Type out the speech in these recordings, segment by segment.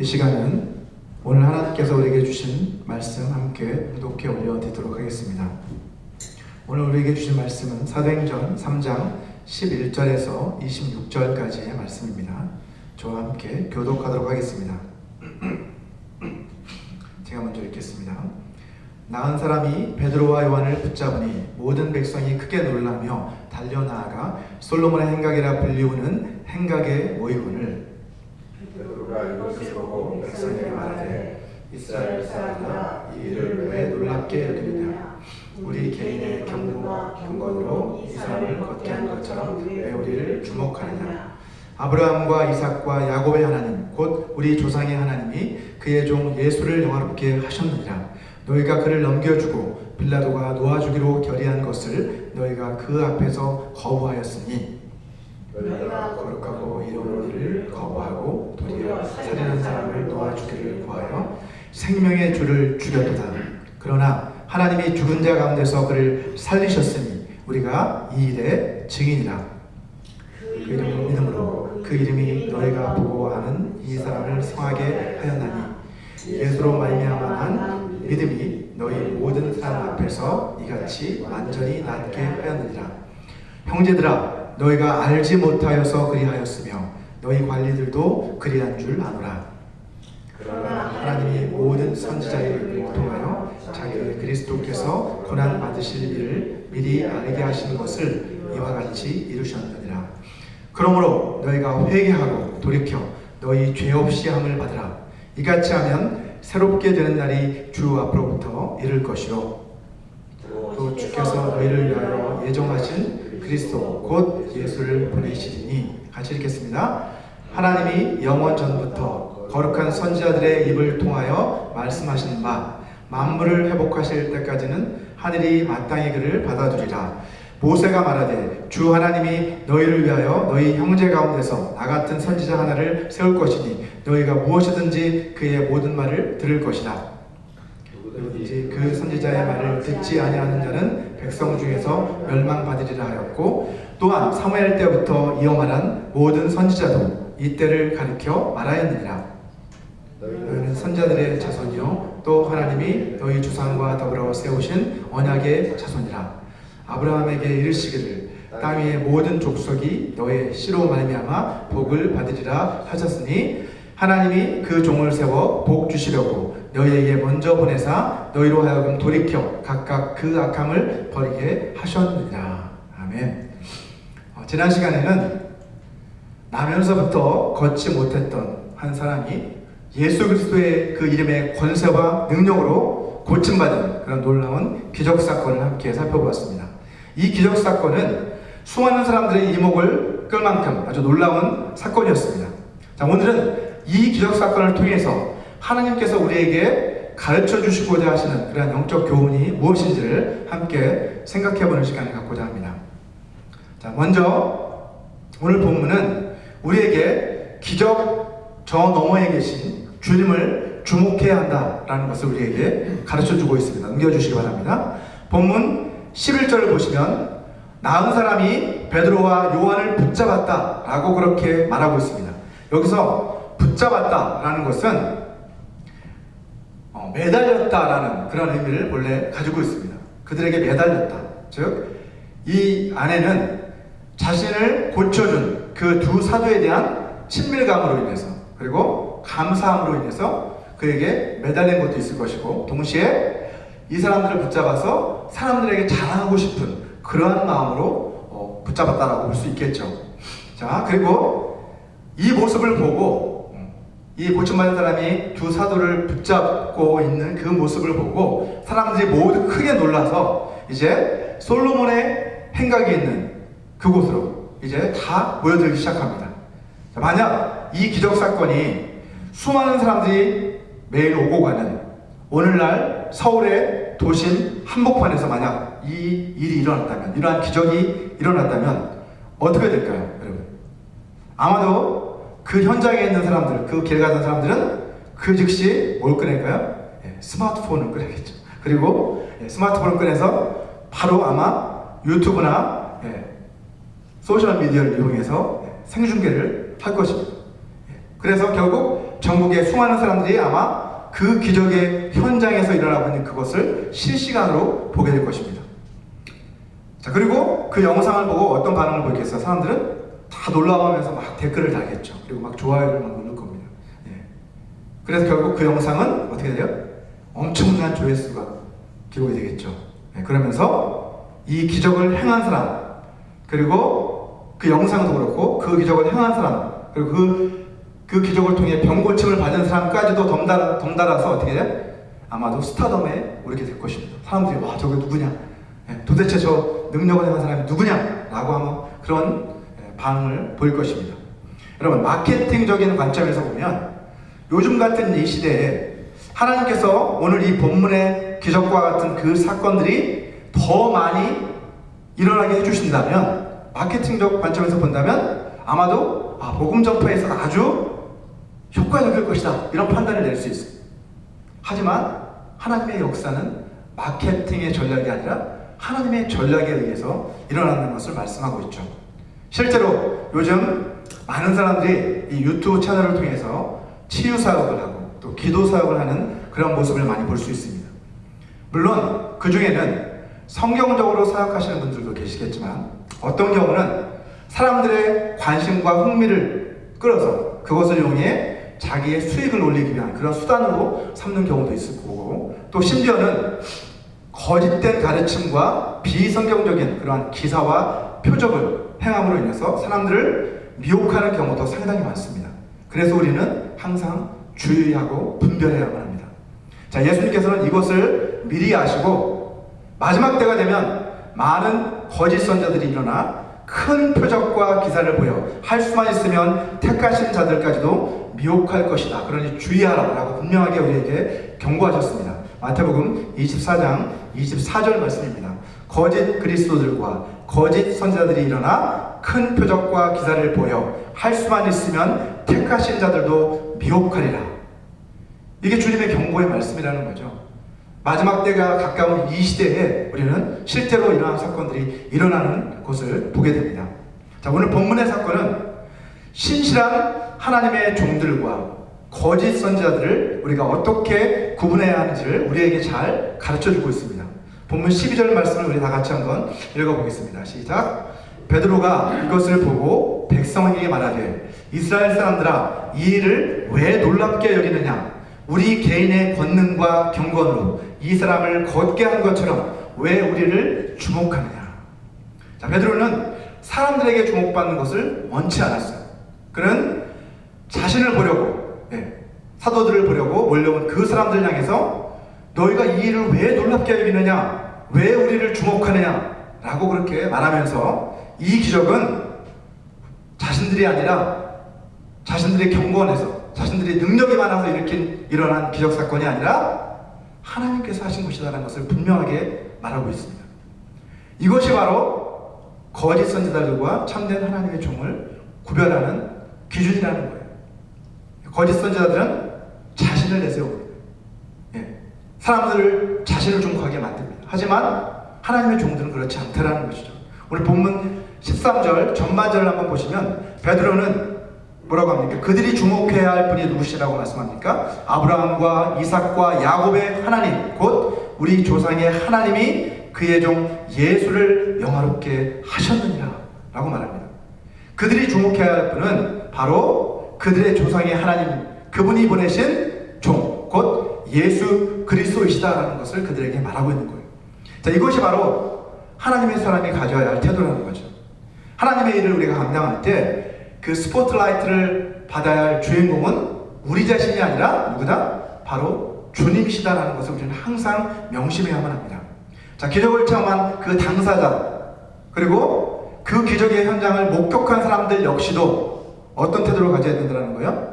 이 시간은 오늘 하나님께서 우리에게 주신 말씀 함께 묵독해 올려드리도록 하겠습니다. 오늘 우리에게 주신 말씀은 사도행전 3장 11절에서 26절까지의 말씀입니다. 저와 함께 교독하도록 하겠습니다. 제가 먼저 읽겠습니다. 나은 사람이 베드로와 요한을 붙잡으니 모든 백성이 크게 놀라며 달려나아가 솔로몬의 행각이라 불리우는 행각에 모이거늘 베드로가 이것을 보고 백성에게 말하되 이스라엘 사람아 이 일을 왜 놀랍게 여기느냐 우리 개인의 경고와 경건으로 이 사람을 걷게 한 것처럼 왜 우리를 주목하느냐 아브라함과 이삭과 야곱의 하나님 곧 우리 조상의 하나님이 그의 종 예수를 영화롭게 하셨느니라. 너희가 그를 넘겨주고 빌라도가 놓아주기로 결의한 것을 너희가 그 앞에서 거부하였으니 너희가 거룩하고 이로운 일을 거부하고 도리어 살인한 사람을 놓아주기를 구하여 생명의 주를 죽였도다. 그러나 하나님이 죽은 자 가운데서 그를 살리셨으니 우리가 이 일의 증인이라. 그 이름을 믿음으로 그 이름이 너희가 보고 아는 이 사람을 성하게 하였나니 예수로 말미암아 믿음이 너희 모든 사람 앞에서 이같이 완전히 낫게 하였느니라. 형제들아 너희가 알지 못하여서 그리하였으며 너희 관리들도 그리한 줄 아노라. 그러나 하나님이 모든 선지자를 통하여 자기 그리스도께서 고난 받으실 일을 미리 알게 하신 것을 이와 같이 이루셨느니라. 그러므로 너희가 회개하고 돌이켜 너희 죄 없이 함을 받으라. 이같이 하면 새롭게 되는 날이 주 앞으로부터 이를 것이요 또 주께서 너희를 위하여 예정하신 그리스도 곧 예수를 보내시리니. 같이 읽겠습니다. 하나님이 영원 전부터 거룩한 선지자들의 입을 통하여 말씀하신 바 만물을 회복하실 때까지는 하늘이 마땅히 그를 받아두리라. 모세가 말하되 주 하나님이 너희를 위하여 너희 형제 가운데서 나 같은 선지자 하나를 세울 것이니 너희가 무엇이든지 그의 모든 말을 들을 것이다. 누구든지 그 선지자의 말을 듣지 아니하는 자는 백성 중에서 멸망받으리라 하였고 또한 사무엘 때부터 이어 말한 모든 선지자도 이때를 가리켜 말하였느니라. 너희는 선지자들의 자손이요 또 하나님이 너희 조상과 더불어 세우신 언약의 자손이라. 아브라함에게 이르시기를 땅 위의 모든 족속이 너의 씨로 말미암아 복을 받으리라 하셨으니 하나님이 그 종을 세워 복 주시려고 너희에게 먼저 보내사 너희로 하여금 돌이켜 각각 그 악함을 버리게 하셨느니라. 아멘. 지난 시간에는 나면서부터 걷지 못했던 한 사람이 예수 그리스도의 그 이름의 권세와 능력으로 고침받은 그런 놀라운 기적사건을 함께 살펴보았습니다. 이 기적사건은 수많은 사람들의 이목을 끌 만큼 아주 놀라운 사건이었습니다. 자, 오늘은 이 기적사건을 통해서 하나님께서 우리에게 가르쳐 주시고자 하시는 그런 영적 교훈이 무엇인지를 함께 생각해보는 시간을 갖고자 합니다. 자, 먼저 오늘 본문은 우리에게 기적 저 너머에 계신 주님을 주목해야 한다라는 것을 우리에게 가르쳐주고 있습니다. 넘겨주시기 바랍니다. 본문 11절을 보시면 나은 사람이 베드로와 요한을 붙잡았다라고 그렇게 말하고 있습니다. 여기서 붙잡았다라는 것은 매달렸다라는 그런 의미를 본래 가지고 있습니다. 그들에게 매달렸다. 즉, 이 안에는 자신을 고쳐준 그 두 사도에 대한 친밀감으로 인해서 그리고 감사함으로 인해서 그에게 매달린 것도 있을 것이고 동시에 이 사람들을 붙잡아서 사람들에게 자랑하고 싶은 그러한 마음으로 붙잡았다라고 볼 수 있겠죠. 자, 그리고 이 모습을 보고 이 고침받은 사람이 두 사도를 붙잡고 있는 그 모습을 보고 사람들이 모두 크게 놀라서 이제 솔로몬의 행각이 있는 그곳으로 이제 다 모여들기 시작합니다. 자, 만약 이 기적사건이 수많은 사람들이 매일 오고 가는 오늘날 서울의 도심 한복판에서 만약 이 일이 일어났다면, 이러한 기적이 일어났다면 어떻게 될까요, 여러분? 아마도 그 현장에 있는 사람들, 그 길 가던 사람들은 그 즉시 뭘 꺼낼까요? 스마트폰을 꺼내겠죠. 그리고 스마트폰을 꺼내서 바로 아마 유튜브나 소셜미디어를 이용해서 생중계를 할 것입니다. 그래서 결국 전국의 수많은 사람들이 아마 그 기적의 현장에서 일어나고 있는 그것을 실시간으로 보게 될 것입니다. 자, 그리고 그 영상을 보고 어떤 반응을 보이겠어요? 사람들은 다 놀라워하면서 막 댓글을 달겠죠. 그리고 막 좋아요를 막 누를 겁니다. 예. 그래서 결국 그 영상은 어떻게 돼요? 엄청난 조회수가 기록이 되겠죠. 예. 그러면서 이 기적을 행한 사람, 그리고 그 영상도 그렇고 그 기적을 행한 사람, 그리고 그 기적을 통해 병고침을 받은 사람까지도 덩달아서 어떻게 돼요? 아마도 스타덤에 오르게 될 것입니다. 사람들이 와, 저게 누구냐? 예. 도대체 저 능력을 행한 사람이 누구냐? 라고 하면 그런 반응을 보일 것입니다. 여러분, 마케팅적인 관점에서 보면 요즘 같은 이 시대에 하나님께서 오늘 이 본문의 기적과 같은 그 사건들이 더 많이 일어나게 해주신다면, 마케팅적 관점에서 본다면 아마도 복음 전파에서 아주 효과적일 것이다, 이런 판단을 낼 수 있어요. 하지만 하나님의 역사는 마케팅의 전략이 아니라 하나님의 전략에 의해서 일어나는 것을 말씀하고 있죠. 실제로 요즘 많은 사람들이 이 유튜브 채널을 통해서 치유 사역을 하고 또 기도 사역을 하는 그런 모습을 많이 볼 수 있습니다. 물론 그 중에는 성경적으로 사역하시는 분들도 계시겠지만, 어떤 경우는 사람들의 관심과 흥미를 끌어서 그것을 이용해 자기의 수익을 올리기 위한 그런 수단으로 삼는 경우도 있을 거고, 또 심지어는 거짓된 가르침과 비성경적인 그러한 기사와 표적을 행함으로 인해서 사람들을 미혹하는 경우도 상당히 많습니다. 그래서 우리는 항상 주의하고 분별해야만 합니다. 자, 예수님께서는 이것을 미리 아시고 마지막 때가 되면 많은 거짓 선자들이 일어나 큰 표적과 기사를 보여 할 수만 있으면 택하신 자들까지도 미혹할 것이다. 그러니 주의하라 라고 분명하게 우리에게 경고하셨습니다. 마태복음 24장 24절 말씀입니다. 거짓 그리스도들과 거짓 선지자들이 일어나 큰 표적과 기사를 보여 할 수만 있으면 택하신 자들도 미혹하리라. 이게 주님의 경고의 말씀이라는 거죠. 마지막 때가 가까운 이 시대에 우리는 실제로 이러한 사건들이 일어나는 것을 보게 됩니다. 자, 오늘 본문의 사건은 신실한 하나님의 종들과 거짓 선지자들을 우리가 어떻게 구분해야 하는지를 우리에게 잘 가르쳐주고 있습니다. 본문 12절 말씀을 우리 다 같이 한번 읽어보겠습니다. 시작. 베드로가 이것을 보고 백성에게 말하되, 이스라엘 사람들아, 이 일을 왜 놀랍게 여기느냐? 우리 개인의 권능과 경건으로 이 사람을 걷게 한 것처럼 왜 우리를 주목하느냐? 자, 베드로는 사람들에게 주목받는 것을 원치 않았어요. 그는 자신을 보려고, 사도들을 보려고 몰려온 그 사람들 향해서 너희가 이 일을 왜 놀랍게 여기느냐? 왜 우리를 주목하느냐? 라고 그렇게 말하면서 이 기적은 자신들이 아니라 자신들의 경건에서 자신들의 능력이 많아서 일어난 기적 사건이 아니라 하나님께서 하신 것이라는 것을 분명하게 말하고 있습니다. 이것이 바로 거짓 선지자들과 참된 하나님의 종을 구별하는 기준이라는 거예요. 거짓 선지자들은 자신을 내세웁니다. 사람들을 자신을 주목하게 만듭니다. 하지만 하나님의 종들은 그렇지 않다라는 것이죠. 오늘 본문 13절 전반절을 한번 보시면 베드로는 뭐라고 합니까? 그들이 주목해야 할 분이 누구시라고 말씀합니까? 아브라함과 이삭과 야곱의 하나님, 곧 우리 조상의 하나님이 그의 종 예수를 영화롭게 하셨느니라 라고 말합니다. 그들이 주목해야 할 분은 바로 그들의 조상의 하나님, 그분이 보내신 종, 곧 예수 그리스도이시다라는 것을 그들에게 말하고 있는 거예요. 자, 이것이 바로 하나님의 사람이 가져야 할 태도라는 거죠. 하나님의 일을 우리가 감당할 때 그 스포트라이트를 받아야 할 주인공은 우리 자신이 아니라 누구다? 바로 주님이시다라는 것을 우리는 항상 명심해야만 합니다. 자, 기적을 체험한 그 당사자, 그리고 그 기적의 현장을 목격한 사람들 역시도 어떤 태도를 가져야 된다는 거예요?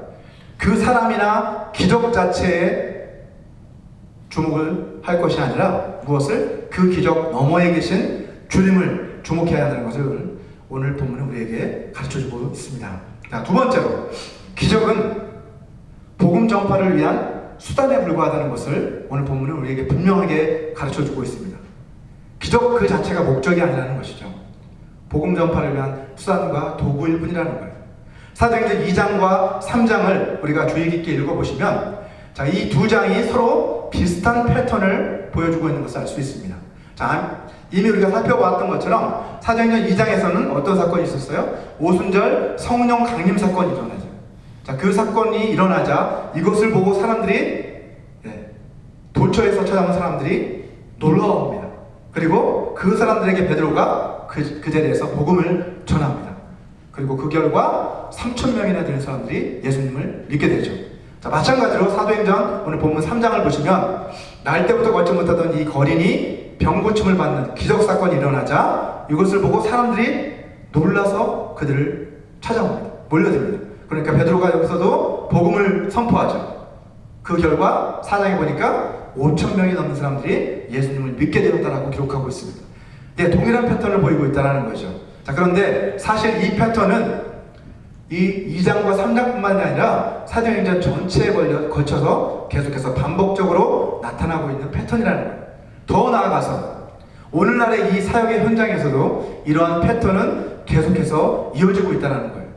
그 사람이나 기적 자체에 주목을 할 것이 아니라 무엇을? 그 기적 너머에 계신 주님을 주목해야 한다는 것을 오늘 본문은 우리에게 가르쳐주고 있습니다. 자, 두 번째로, 기적은 복음 전파를 위한 수단에 불과하다는 것을 오늘 본문은 우리에게 분명하게 가르쳐주고 있습니다. 기적 그 자체가 목적이 아니라는 것이죠. 복음 전파를 위한 수단과 도구일 뿐이라는 거예요. 사도행전 2장과 3장을 우리가 주의 깊게 읽어보시면 자, 이 두 장이 서로 비슷한 패턴을 보여주고 있는 것을 알 수 있습니다. 자, 이미 우리가 살펴보았던 것처럼 사도행전 2장에서는 어떤 사건이 있었어요? 오순절 성령 강림 사건이 일어나죠. 자, 그 사건이 일어나자 이것을 보고 사람들이 도처에서 찾아온 사람들이 놀라워합니다. 그리고 그 사람들에게 베드로가 그 자리에서 복음을 전합니다. 그리고 그 결과 3,000명이나 되는 사람들이 예수님을 믿게 되죠. 자, 마찬가지로 사도행전 오늘 본문 3장을 보시면 날 때부터 걷지 못하던 이 거린이 병고침을 받는 기적 사건이 일어나자 이것을 보고 사람들이 놀라서 그들을 찾아옵니다. 몰려듭니다. 그러니까 베드로가 여기서도 복음을 선포하죠. 그 결과 4장에 보니까 5,000명이 넘는 사람들이 예수님을 믿게 되었다라고 기록하고 있습니다. 네, 동일한 패턴을 보이고 있다는 거죠. 자, 그런데 사실 이 패턴은 이 2장과 3장뿐만 아니라 사도행전 전체에 거쳐서 계속해서 반복적으로 나타나고 있는 패턴이라는 거예요. 더 나아가서 오늘날의 이 사역의 현장에서도 이러한 패턴은 계속해서 이어지고 있다는 거예요.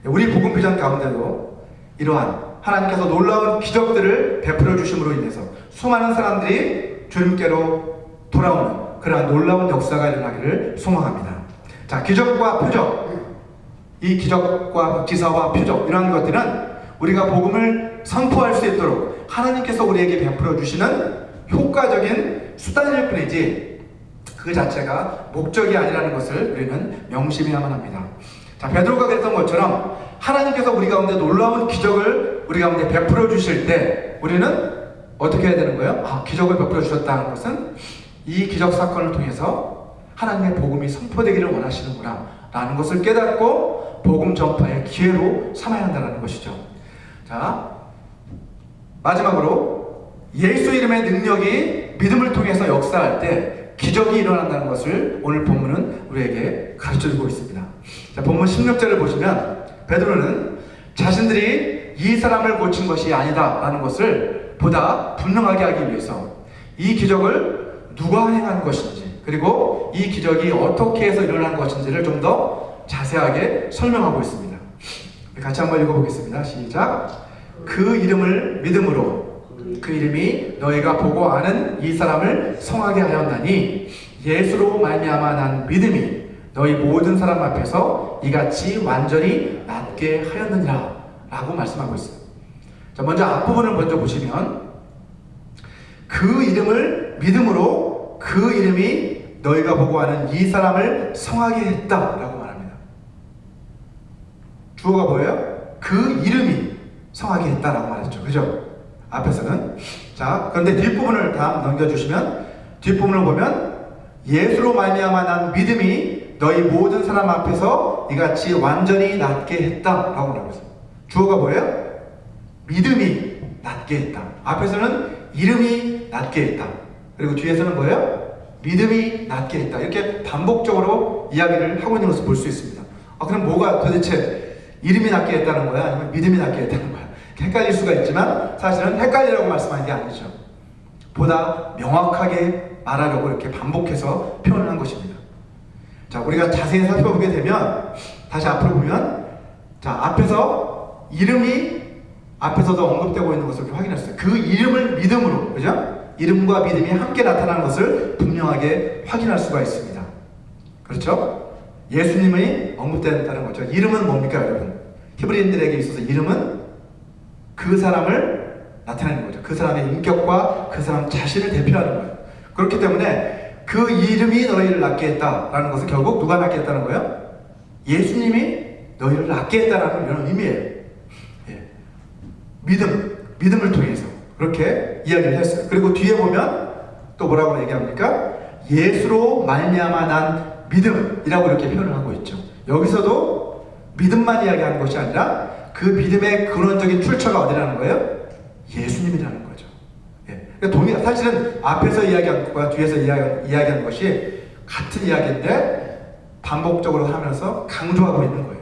우리 복음 비전 가운데도 이러한 하나님께서 놀라운 기적들을 베풀어 주심으로 인해서 수많은 사람들이 주님께로 돌아오는 그러한 놀라운 역사가 일어나기를 소망합니다. 자, 기적과 표적, 이 기적과 기사와 표적 이러한 것들은 우리가 복음을 선포할 수 있도록 하나님께서 우리에게 베풀어 주시는 효과적인 수단일 뿐이지 그 자체가 목적이 아니라는 것을 우리는 명심해야만 합니다. 자, 베드로가 그랬던 것처럼 하나님께서 우리 가운데 놀라운 기적을 우리 가운데 베풀어 주실 때 우리는 어떻게 해야 되는 거예요? 아, 기적을 베풀어 주셨다는 것은 이 기적 사건을 통해서 하나님의 복음이 선포되기를 원하시는구나 라는 것을 깨닫고 복음 전파의 기회로 삼아야 한다는 것이죠. 자, 마지막으로 예수 이름의 능력이 믿음을 통해서 역사할 때 기적이 일어난다는 것을 오늘 본문은 우리에게 가르쳐주고 있습니다. 자, 본문 16절을 보시면 베드로는 자신들이 이 사람을 고친 것이 아니다 라는 것을 보다 분명하게 하기 위해서 이 기적을 누가 행한 것인지 그리고 이 기적이 어떻게 해서 일어난 것인지를 좀 더 자세하게 설명하고 있습니다. 같이 한번 읽어보겠습니다. 시작. 그 이름을 믿음으로 그 이름이 너희가 보고 아는 이 사람을 성하게 하였나니 예수로 말미암아 난 믿음이 너희 모든 사람 앞에서 이같이 완전히 낫게 하였느니라 라고 말씀하고 있어요. 자, 먼저 앞부분을 먼저 보시면 그 이름을 믿음으로 그 이름이 너희가 보고 아는 이 사람을 성하게 했다 라고 말합니다. 주어가 뭐예요? 그 이름이 성하게 했다 라고 말했죠. 그죠? 앞에서는. 자, 그런데 뒷부분을 다 넘겨주시면 뒷부분을 보면 예수로 말미암아 난 믿음이 너희 모든 사람 앞에서 이같이 완전히 낫게 했다 라고 말하고 있어요. 주어가 뭐예요? 믿음이 낫게 했다. 앞에서는 이름이 낫게 했다. 그리고 뒤에서는 뭐예요? 믿음이 낫게 했다. 이렇게 반복적으로 이야기를 하고 있는 것을 볼 수 있습니다. 아, 그럼 뭐가 도대체 이름이 낫게 했다는 거야? 아니면 믿음이 낫게 했다는 거야? 헷갈릴 수가 있지만 사실은 헷갈리라고 말씀하는 게 아니죠. 보다 명확하게 말하려고 이렇게 반복해서 표현을 한 것입니다. 자, 우리가 자세히 살펴보게 되면 다시 앞으로 보면 자, 앞에서 이름이 앞에서도 언급되고 있는 것을 확인할 수 있어요. 그 이름을 믿음으로, 그죠? 이름과 믿음이 함께 나타나는 것을 분명하게 확인할 수가 있습니다. 그렇죠? 예수님이 언급된다는 거죠. 이름은 뭡니까, 여러분? 히브리인들에게 있어서 이름은 그 사람을 나타내는 거죠. 그 사람의 인격과 그 사람 자신을 대표하는 거예요. 그렇기 때문에 그 이름이 너희를 낫게 했다라는 것은 결국 누가 낫게 했다는 거예요? 예수님이 너희를 낫게 했다라는 이런 의미예요. 예. 믿음을 통해서 그렇게 이야기를 했어요. 그리고 뒤에 보면 또 뭐라고 얘기합니까? 예수로 말미암아 난 믿음이라고 이렇게 표현을 하고 있죠. 여기서도 믿음만 이야기하는 것이 아니라 그 믿음의 근원적인 출처가 어디라는 거예요? 예수님이라는 거죠. 예. 그러니까 사실은 앞에서 이야기한 것과 뒤에서 이야기한 것이 같은 이야기인데 반복적으로 하면서 강조하고 있는 거예요.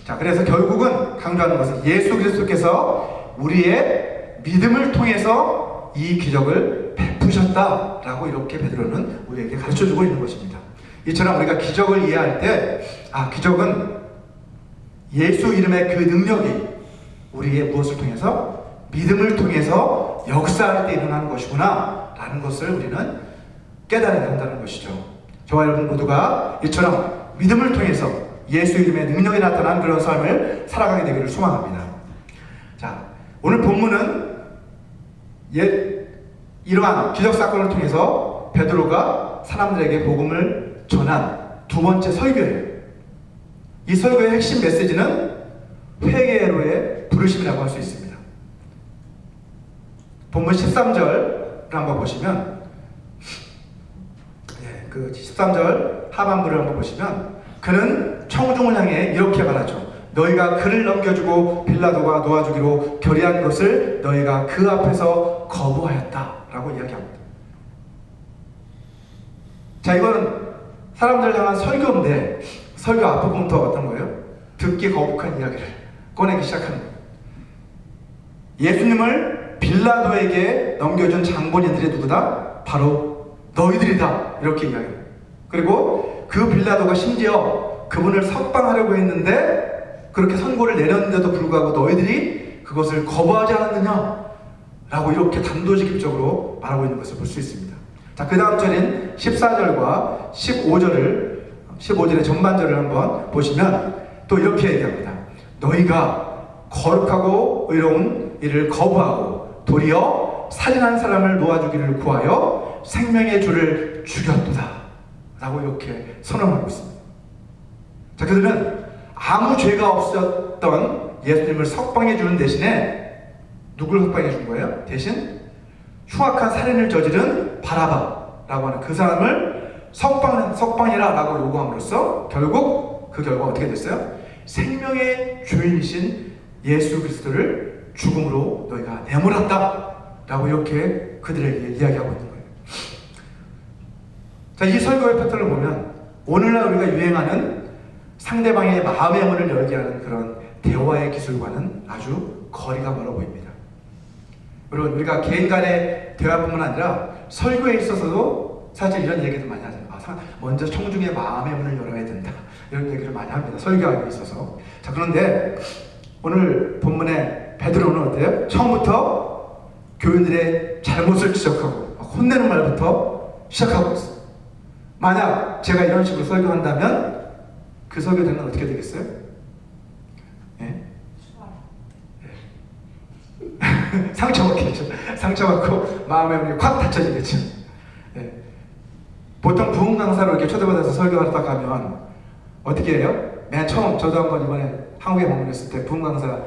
자, 그래서 결국은 강조하는 것은 예수 그리스도께서 우리의 믿음을 통해서 이 기적을 베푸셨다라고 이렇게 베드로는 우리에게 가르쳐주고 있는 것입니다. 이처럼 우리가 기적을 이해할 때 기적은 예수 이름의 그 능력이 우리의 무엇을 통해서? 믿음을 통해서 역사할 때 일어나는 것이구나 라는 것을 우리는 깨달아야 한다는 것이죠. 저와 여러분 모두가 이처럼 믿음을 통해서 예수 이름의 능력이 나타난 그런 삶을 살아가게 되기를 소망합니다. 자, 오늘 본문은 이러한 기적사건을 통해서 베드로가 사람들에게 복음을 전한 두 번째 설교예요. 이 설교의 핵심 메시지는 회개로의 부르심이라고 할 수 있습니다. 본문 13절을 한번 보시면, 그 13절 하반부를 한번 보시면, 그는 청중을 향해 이렇게 말하죠. 너희가 그를 넘겨주고 빌라도가 놓아주기로 결의한 것을 너희가 그 앞에서 거부하였다 라고 이야기합니다. 자, 이거는 사람들 향한 설교인데, 설교 앞부분부터 어떤 거예요? 듣기 거북한 이야기를 꺼내기 시작하는 거예요. 예수님을 빌라도에게 넘겨준 장본인들이 누구다? 바로 너희들이다 이렇게 이야기해요. 그리고 그 빌라도가 심지어 그분을 석방하려고 했는데 그렇게 선고를 내렸는데도 불구하고 너희들이 그것을 거부하지 않았느냐 라고 이렇게 단도직입적으로 말하고 있는 것을 볼 수 있습니다. 자, 그 다음 절인 14절과 15절의 전반절을 한번 보시면 또 이렇게 얘기합니다. 너희가 거룩하고 의로운 일을 거부하고 도리어 살인한 사람을 놓아주기를 구하여 생명의 주를 죽였도다 라고 이렇게 선언하고 있습니다. 자, 그들은 아무 죄가 없었던 예수님을 석방해 주는 대신에 누굴 석방해 준 거예요? 대신 흉악한 살인을 저지른 바라바라고 하는 그 사람을 석방해라 라고 요구함으로써 결국 그 결과가 어떻게 됐어요? 생명의 주인이신 예수 그리스도를 죽음으로 너희가 내몰았다 라고 이렇게 그들에게 이야기하고 있는 거예요. 자, 이 설교의 패턴을 보면 오늘날 우리가 유행하는 상대방의 마음의 문을 열게 하는 그런 대화의 기술과는 아주 거리가 멀어 보입니다. 물론 우리가 개인 간의 대화뿐만 아니라 설교에 있어서도 사실 이런 얘기도 많이 하잖아요. 먼저 청중의 마음의 문을 열어야 된다 이런 얘기를 많이 합니다. 설교하기에 있어서. 자, 그런데 오늘 본문의 베드로는 어때요? 처음부터 교인들의 잘못을 지적하고 혼내는 말부터 시작하고 있어요. 만약 제가 이런 식으로 설교한다면 그 설교대는 어떻게 되겠어요? 네? 네. 상처받겠죠. 상처받고 마음의 문이 콱 닫혀지겠죠. 네. 보통 부흥 강사로 이렇게 초대받아서 설교하러 딱 가면 어떻게 해요? 맨 처음 저도 한번 이번에 한국에 방문했을 때 부흥 강사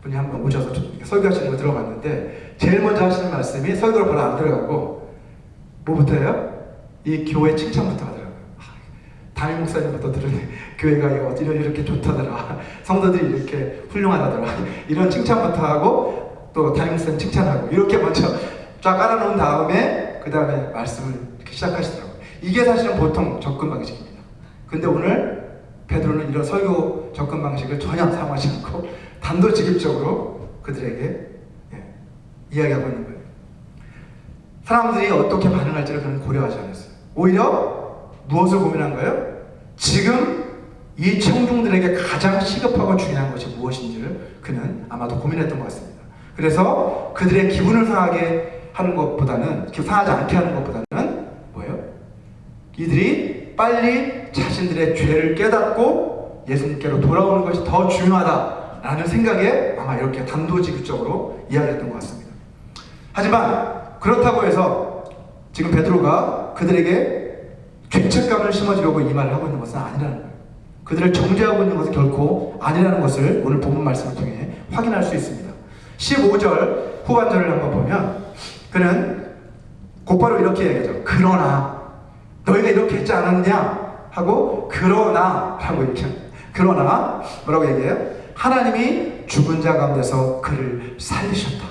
분이 한번 오셔서 설교하시는 거 들어봤는데 제일 먼저 하시는 말씀이 설교를 별로 안 들어가고 뭐부터 해요? 이 교회 칭찬부터 하더라고요. 담임 목사님부터 들으니 교회가 이렇게 좋다더라, 성도들이 이렇게 훌륭하다더라 이런 칭찬부터 하고 또 담임 목사님 칭찬하고 이렇게 먼저 쫙 깔아놓은 다음에 그 다음에 말씀을 이렇게 시작하시더라고요. 이게 사실은 보통 접근 방식입니다. 근데 오늘 베드로는 이런 설교 접근 방식을 전혀 사용하지 않고 단도직입적으로 그들에게 이야기하고 있는 거예요. 사람들이 어떻게 반응할지를 그는 고려하지 않았어요. 오히려 무엇을 고민한 거예요? 지금 이 청중들에게 가장 시급하고 중요한 것이 무엇인지를 그는 아마도 고민했던 것 같습니다. 그래서 그들의 기분을 상하게 하는 것보다는, 상하지 않게 하는 것보다는 뭐예요? 이들이 빨리 자신들의 죄를 깨닫고 예수님께로 돌아오는 것이 더 중요하다라는 생각에 아마 이렇게 단도직입적으로 이야기했던 것 같습니다. 하지만 그렇다고 해서 지금 베드로가 그들에게 죄책감을 심어주려고 이 말을 하고 있는 것은 아니라는 거예요. 그들을 정죄하고 있는 것은 결코 아니라는 것을 오늘 본문 말씀을 통해 확인할 수 있습니다. 15절 후반절을 한번 보면 그는 곧바로 이렇게 얘기하죠. 그러나 너희가 이렇게 했지 않았냐 하고 그러나 라고 이렇게 합니다. 그러나 뭐라고 얘기해요? 하나님이 죽은 자 가운데서 그를 살리셨다.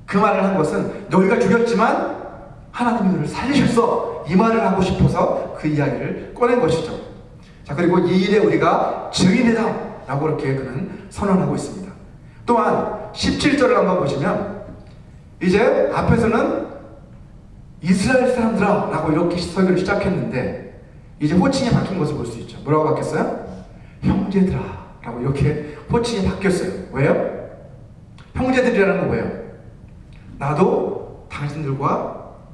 그 말을 한 것은 너희가 죽였지만 하나님이 그를 살리셨어 이 말을 하고 싶어서 그 이야기를 꺼낸 것이죠. 자, 그리고 이 일에 우리가 증인이다 라고 이렇게 그는 선언하고 있습니다. 또한 17절을 한번 보시면 이제 앞에서는 이스라엘 사람들아 라고 이렇게 설교를 시작했는데 이제 호칭이 바뀐 것을 볼 수 있죠. 뭐라고 바뀌었어요? 형제들아 라고 이렇게 호칭이 바뀌었어요. 왜요? 형제들이라는 거 왜요? 나도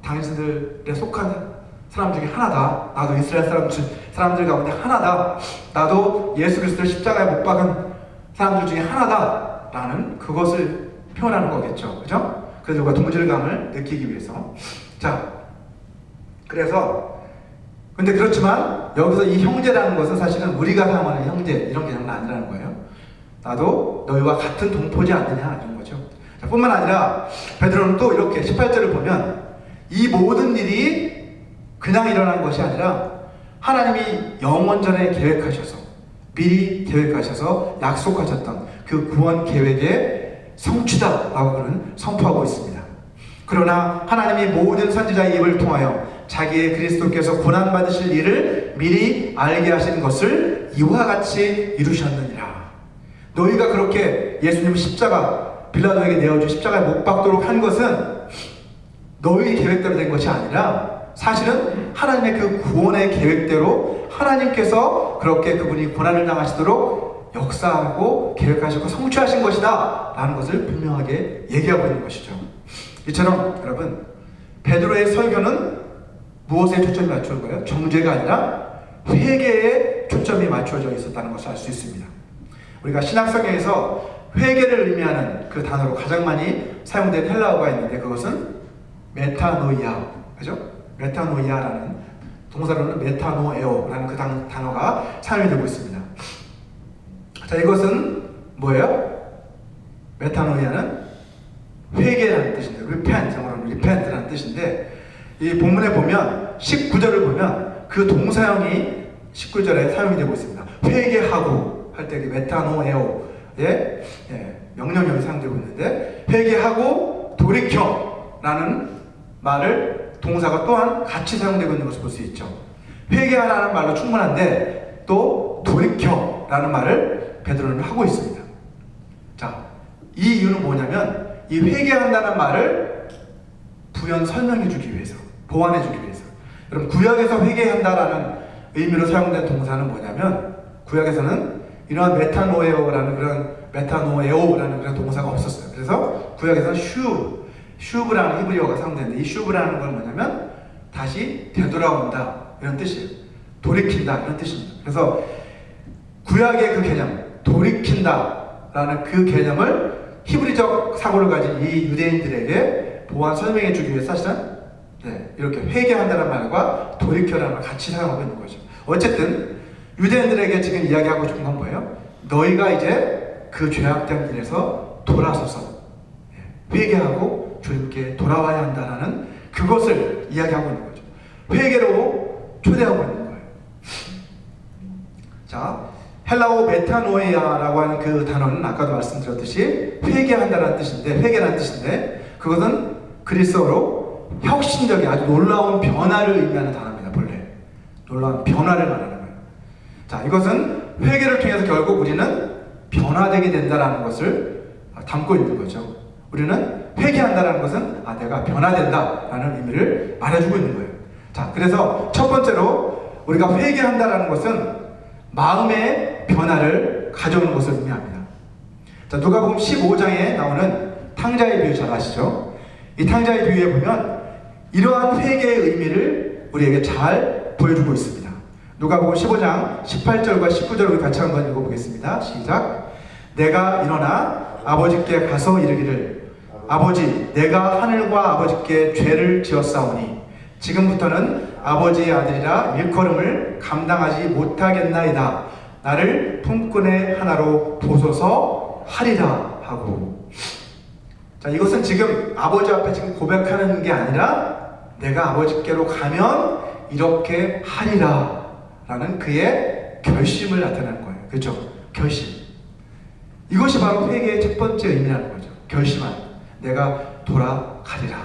당신들에 속한 사람 중에 하나다. 나도 이스라엘 사람들 가운데 하나다. 나도 예수 그리스도를 십자가에 못 박은 사람들 중에 하나다 라는 그것을 표현하는 거겠죠. 그죠? 그들과 동질감을 느끼기 위해서. 자, 그래서 근데 그렇지만 여기서 이 형제라는 것은 사실은 우리가 사용하는 형제 이런 개념은 아니라는 거예요. 나도 너희와 같은 동포지 않느냐 이런 거죠. 자, 뿐만 아니라 베드로는 또 이렇게 18절을 보면 이 모든 일이 그냥 일어난 것이 아니라 하나님이 영원전에 계획하셔서 미리 계획하셔서 약속하셨던 그 구원 계획의 성취다라고 그는 선포하고 있습니다. 그러나 하나님이 모든 선지자의 입을 통하여 자기의 그리스도께서 고난받으실 일을 미리 알게 하신 것을 이와 같이 이루셨느니라. 너희가 그렇게 예수님 빌라도에게 내어준 십자가에 못 박도록 한 것은 너희 계획대로 된 것이 아니라 사실은 하나님의 그 구원의 계획대로 하나님께서 그렇게 그분이 고난을 당하시도록 역사하고 계획하시고 성취하신 것이다 라는 것을 분명하게 얘기하고 있는 것이죠. 이처럼 여러분 베드로의 설교는 무엇에 초점이 맞추어진 거예요? 정죄가 아니라 회개에 초점이 맞추어져 있었다는 것을 알 수 있습니다. 우리가 신약성경에서 회개를 의미하는 그 단어로 가장 많이 사용된 헬라어가 있는데 그것은 메타노이아, 그죠? 메타노이아라는 동사로는 메타노에오라는 그 단어가 사용이 되고 있습니다. 자, 이것은 뭐예요? 메타노이아는 회개라는 뜻인데, repent, 영어로는 repent라는 뜻인데, 이 본문에 보면 19절을 보면 그 동사형이 19절에 사용이 되고 있습니다. 회개하고 할 때 메타노에오의 명령형이 사용되고 있는데, 회개하고 돌이켜라는 말을 동사가 또한 같이 사용되고 있는 것을 볼 수 있죠. 회개하라는 말로 충분한데 또 돌이켜라는 말을 베드로는 하고 있습니다. 자, 이 이유는 뭐냐면 이 회개한다는 말을 부연 설명해 주기 위해서, 보완해 주기 위해서. 여러분 구약에서 회개한다라는 의미로 사용된 동사는 뭐냐면 구약에서는 이러한 메타노에오라는 그런 동사가 없었어요. 그래서 구약에서는 슈브라는 히브리어가 사용되는데 이 슈브라는 건 뭐냐면 다시 되돌아온다 이런 뜻이에요. 돌이킨다 이런 뜻입니다. 그래서 구약의 그 개념 돌이킨다라는 그 개념을 히브리적 사고를 가진 이 유대인들에게 보완 설명해 주기 위해서 사실은 이렇게 회개한다는 말과 돌이켜라는 말 같이 사용하고 있는 거죠. 어쨌든 유대인들에게 지금 이야기하고 싶은 건 뭐예요? 너희가 이제 그 죄악된 길에서 돌아서서 회개하고 주님께 돌아와야 한다는 그것을 이야기하고 있는 거죠. 회개로 초대하고 있는 거예요. 자, 헬라어 메타노이아라고 하는 그 단어는 아까도 말씀드렸듯이 회개한다는 뜻인데 그것은 그리스어로 혁신적인 아주 놀라운 변화를 의미하는 단어입니다. 본래 놀라운 변화를 말하는 거예요. 자, 이것은 회개를 통해서 결국 우리는 변화되게 된다는 것을 담고 있는 거죠. 우리는 회개한다는 것은 내가 변화된다라는 의미를 말해주고 있는 거예요. 자, 그래서 첫 번째로 우리가 회개한다는 것은 마음의 변화를 가져오는 것을 의미합니다. 자, 누가복음 15장에 나오는 탕자의 비유 잘 아시죠? 이 탕자의 비유에 보면 이러한 회개의 의미를 우리에게 잘 보여주고 있습니다. 누가복음 15장 18절과 19절을 우리 같이 한번 읽어보겠습니다. 시작. 내가 일어나 아버지께 가서 이르기를 아버지 내가 하늘과 아버지께 죄를 지었사오니 지금부터는 아버지의 아들이라 일컬음을 감당하지 못하겠나이다. 나를 품꾼의 하나로 보소서 하리라 하고. 자, 이것은 지금 아버지 앞에 지금 고백하는 게 아니라 내가 아버지께로 가면 이렇게 하리라 라는 그의 결심을 나타내는 거예요. 그렇죠? 결심. 이것이 바로 회개의 첫 번째 의미라는 거죠. 결심한. 내가 돌아가리라.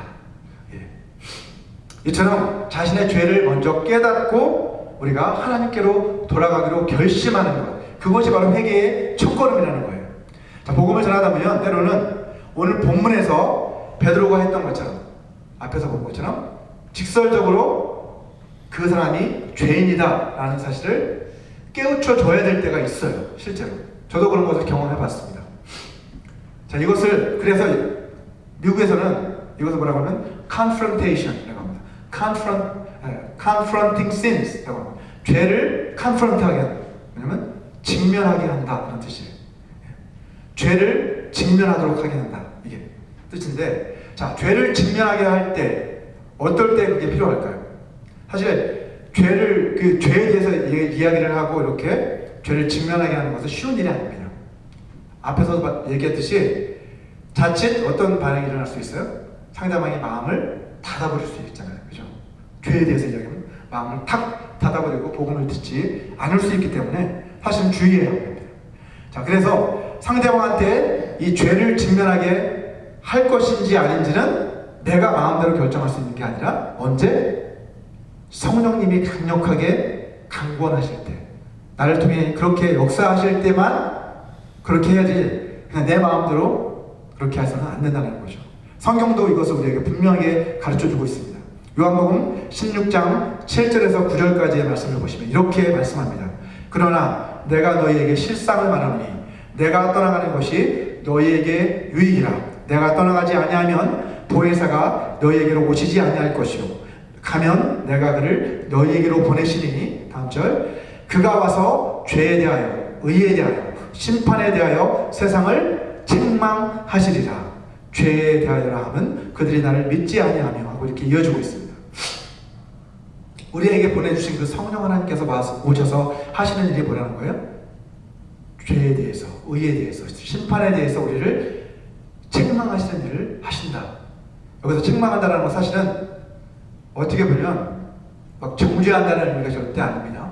이처럼 자신의 죄를 먼저 깨닫고 우리가 하나님께로 돌아가기로 결심하는 것, 그것이 바로 회개의 첫걸음이라는 거예요. 자, 복음을 전하다 보면 때로는 오늘 본문에서 베드로가 했던 것처럼, 앞에서 본 것처럼 직설적으로 그 사람이 죄인이다 라는 사실을 깨우쳐 줘야 될 때가 있어요. 실제로 저도 그런 것을 경험해 봤습니다. 자, 이것을 그래서 미국에서는 이것을 뭐라고 하면 confrontation이라고 합니다. confronting sins라고 합니다. 죄를 confront하게 한다. 왜냐면 직면하게 한다 그런 뜻이에요. 죄를 직면하도록 하게 한다, 이게 뜻인데, 자, 죄를 직면하게 할 때 어떨 때 그게 필요할까요? 사실 죄를 그 죄에 대해서 이야기를 하고 이렇게 죄를 직면하게 하는 것은 쉬운 일이 아닙니다. 앞에서 얘기했듯이 자칫 어떤 반응이 일어날 수 있어요? 상대방의 마음을 닫아버릴 수 있잖아요, 그죠? 죄에 대해서 이야기하면 마음을 탁 닫아버리고 복음을 듣지 않을 수 있기 때문에 사실 주의해야 합니다. 자, 그래서 상대방한테 이 죄를 직면하게 할 것인지 아닌지는 내가 마음대로 결정할 수 있는 게 아니라 언제? 성령님이 강력하게 강권하실 때, 나를 통해 그렇게 역사하실 때만 그렇게 해야지 그냥 내 마음대로 그렇게 해서는 안 된다는 거죠. 성경도 이것을 우리에게 분명하게 가르쳐주고 있습니다. 요한복음 16장 7절에서 9절까지의 말씀을 보시면 이렇게 말씀합니다. 그러나 내가 너희에게 실상을 말하노니 내가 떠나가는 것이 너희에게 유익이라. 내가 떠나가지 아니하면 보혜사가 너희에게로 오시지 아니할 것이요 가면 내가 그를 너희에게로 보내시리니, 다음 절, 그가 와서 죄에 대하여 의에 대하여 심판에 대하여 세상을 책망하시리라. 죄에 대하여라 하면 그들이 나를 믿지 아니하며 하고 이렇게 이어지고 있습니다. 우리에게 보내주신 그 성령 하나님께서 오셔서 하시는 일이 뭐라는 거예요? 죄에 대해서, 의에 대해서, 심판에 대해서 우리를 책망하시는 일을 하신다. 여기서 책망한다는 건 사실은 어떻게 보면 막 정죄한다는 의미가 절대 아닙니다.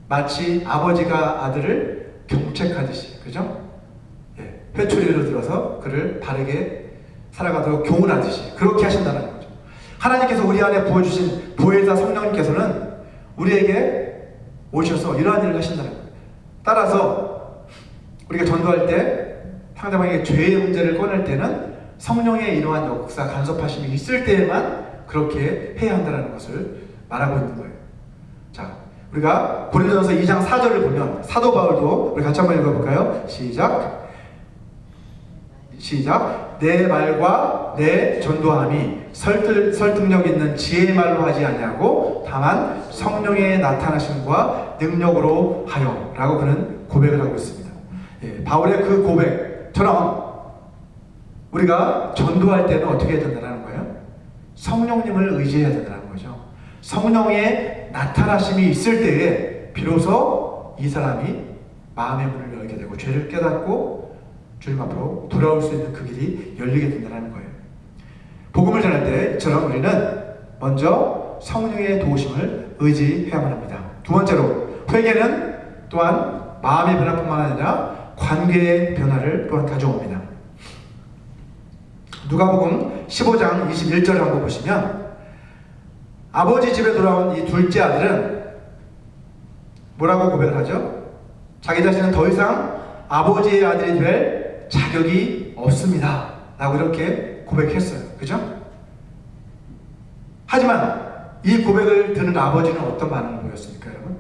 마치 아버지가 아들을 경책하듯이, 그죠? 예, 회초리를 들어서 그를 바르게 살아가도록 교훈하듯이 그렇게 하신다는 거죠. 하나님께서 우리 안에 부어주신 보혜사 성령님께서는 우리에게 오셔서 이러한 일을 하신다는 거예요. 따라서 우리가 전도할 때 상대방에게 죄의 문제를 꺼낼 때는 성령의 이러한 역사, 간섭하심이 있을 때에만 그렇게 해야 한다는 것을 말하고 있는 거예요. 자, 우리가 고린도전서 2장 4절을 보면 사도 바울도 우리 같이 한번 읽어볼까요? 시작. 내 말과 내 전도함이 설득력 있는 지혜의 말로 하지 아니하고 다만 성령의 나타나심과 능력으로 하여 라고 그는 고백을 하고 있습니다. 예, 바울의 그 고백처럼 우리가 전도할 때는 어떻게 해야 된다는 거예요? 성령님을 의지해야 된다는 거죠. 성령의 나타나심이 있을 때에 비로소 이 사람이 마음의 문을 열게 되고 죄를 깨닫고 주님 앞으로 돌아올 수 있는 그 길이 열리게 된다는 거예요. 복음을 전할 때처럼 우리는 먼저 성령의 도우심을 의지해야만 합니다. 두 번째로, 회개는 또한 마음의 변화뿐만 아니라 관계의 변화를 또한 가져옵니다. 누가복음 15장 21절을 한번 보시면 아버지 집에 돌아온 이 둘째 아들은 뭐라고 고백을 하죠? 자기 자신은 더 이상 아버지의 아들이 될 자격이 없습니다 라고 이렇게 고백했어요. 그죠? 하지만 이 고백을 듣는 아버지는 어떤 반응을 보였습니까, 여러분?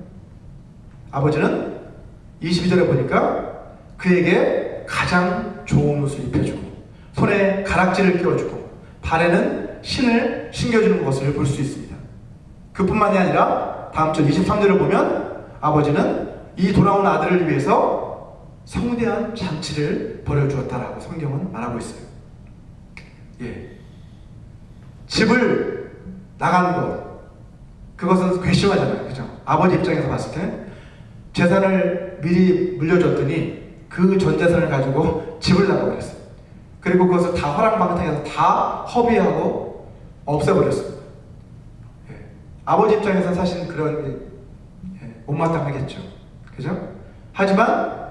아버지는 22절에 보니까 그에게 가장 좋은 옷을 입혀주고 손에 가락지를 끼워주고 발에는 신을 신겨주는 것을 볼 수 있습니다. 그뿐만이 아니라 다음 절 23절을 보면 아버지는 이 돌아온 아들을 위해서 성대한 잔치를 벌여주었다라고 성경은 말하고 있어요. 예. 집을 나가는 것, 그것은 괘씸하잖아요. 그죠? 아버지 입장에서 봤을 때 재산을 미리 물려줬더니 그 전 재산을 가지고 집을 나가버렸어요. 그리고 그것을 다 허랑방탕해서 다 허비하고 없애버렸습니다. 예. 아버지 입장에서는 사실 그런 못마땅하겠죠. 그죠? 하지만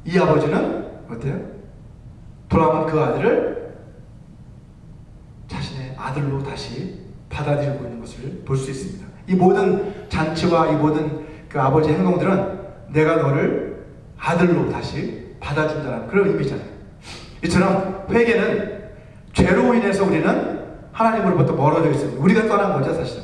이 아버지는 어때요? 돌아온 그 아들을 자신의 아들로 다시 받아들이고 있는 것을 볼 수 있습니다. 이 모든 잔치와 이 모든 그 아버지의 행동들은 내가 너를 아들로 다시 받아준다는 그런 의미잖아요. 이처럼 회개는 죄로 인해서 우리는 하나님으로부터 멀어져 있습니다. 우리가 떠난 거죠, 사실.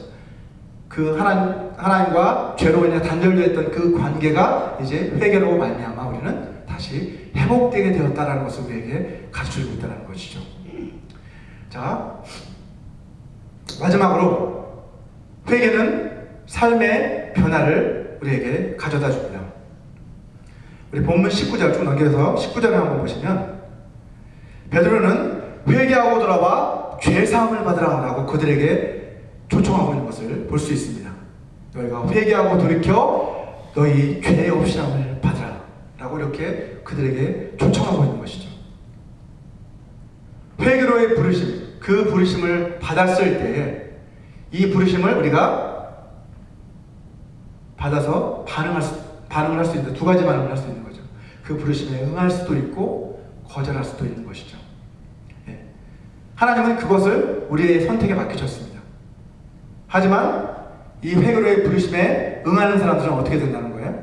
그 하나님과 죄로 인해 단절되었던 그 관계가 이제 회개로 말미암아 우리는 다시 회복되게 되었다라는 것을 우리에게 가르쳐주고 있다는 것이죠. 자, 마지막으로 회개는 삶의 변화를 우리에게 가져다 줍니다. 우리 본문 19절 좀 넘겨서 19절을 한번 보시면 베드로는 회개하고 돌아와 죄사함을 받으라고 그들에게 초청하고 있는 것을 볼 수 있습니다. 너희가 회개하고 돌이켜 너희 죄 없이함을 받으라 라고 이렇게 그들에게 초청하고 있는 것이죠. 회개로의 부르심, 그 부르심을 받았을 때에 이 부르심을 우리가 받아서 반응을 할 수 있는 두 가지 반응을 할 수 있는 거죠. 그 부르심에 응할 수도 있고 거절할 수도 있는 것이죠. 예. 하나님은 그것을 우리의 선택에 맡기셨습니다. 하지만 이 회개로의 부르심에 응하는 사람들은 어떻게 된다는 거예요?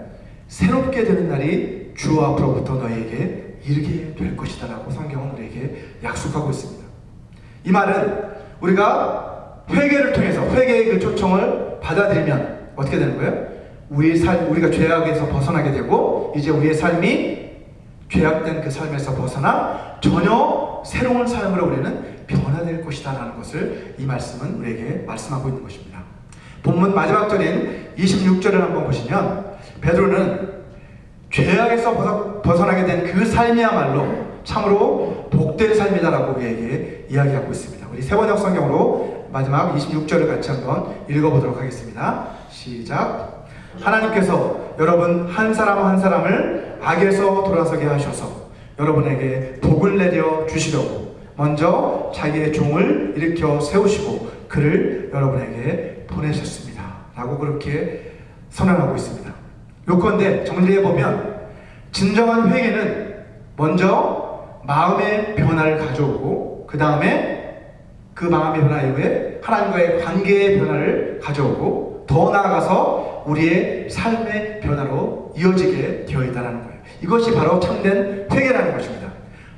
새롭게 되는 날이 주 앞으로부터 너희에게 이르게 될 것이다 라고 성경은 우리에게 약속하고 있습니다. 이 말은 우리가 회개를 통해서 회개의 그 초청을 받아들이면 어떻게 되는 거예요? 우리가 죄악에서 벗어나게 되고 이제 우리의 삶이 죄악된 그 삶에서 벗어나 전혀 새로운 삶으로 우리는 변화될 것이다 라는 것을 이 말씀은 우리에게 말씀하고 있는 것입니다. 본문 마지막 절인 26절을 한번 보시면 베드로는 죄악에서 벗어나게 된 그 삶이야말로 참으로 복된 삶이다라고 우리에게 이야기하고 있습니다. 우리 세번역 성경으로 마지막 26절을 같이 한번 읽어보도록 하겠습니다. 시작. 하나님께서 여러분 한 사람 한 사람을 악에서 돌아서게 하셔서 여러분에게 복을 내려 주시려고 먼저 자기의 종을 일으켜 세우시고 그를 여러분에게 보내셨습니다 라고 그렇게 선언하고 있습니다. 요건데 정리해보면 진정한 회개는 먼저 마음의 변화를 가져오고 그 다음에 그 마음의 변화 이후에 하나님과의 관계의 변화를 가져오고 더 나아가서 우리의 삶의 변화로 이어지게 되어 있다는 거예요. 이것이 바로 참된 회개라는 것입니다.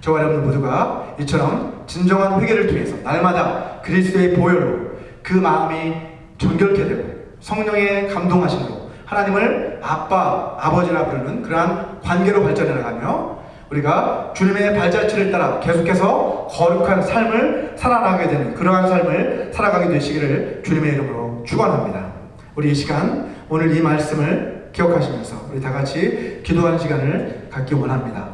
저와 여러분 모두가 이처럼 진정한 회개를 통해서 날마다 그리스도의 보혈로 그 마음이 정결케 되고 성령의 감동하심으로 하나님을 아빠, 아버지라 부르는 그러한 관계로 발전해 나가며 우리가 주님의 발자취를 따라 계속해서 거룩한 삶을 살아나가게 되는 그러한 삶을 살아가게 되시기를 주님의 이름으로 축원합니다. 우리 이 시간 오늘 이 말씀을 기억하시면서 우리 다 같이 기도하는 시간을 갖기 원합니다.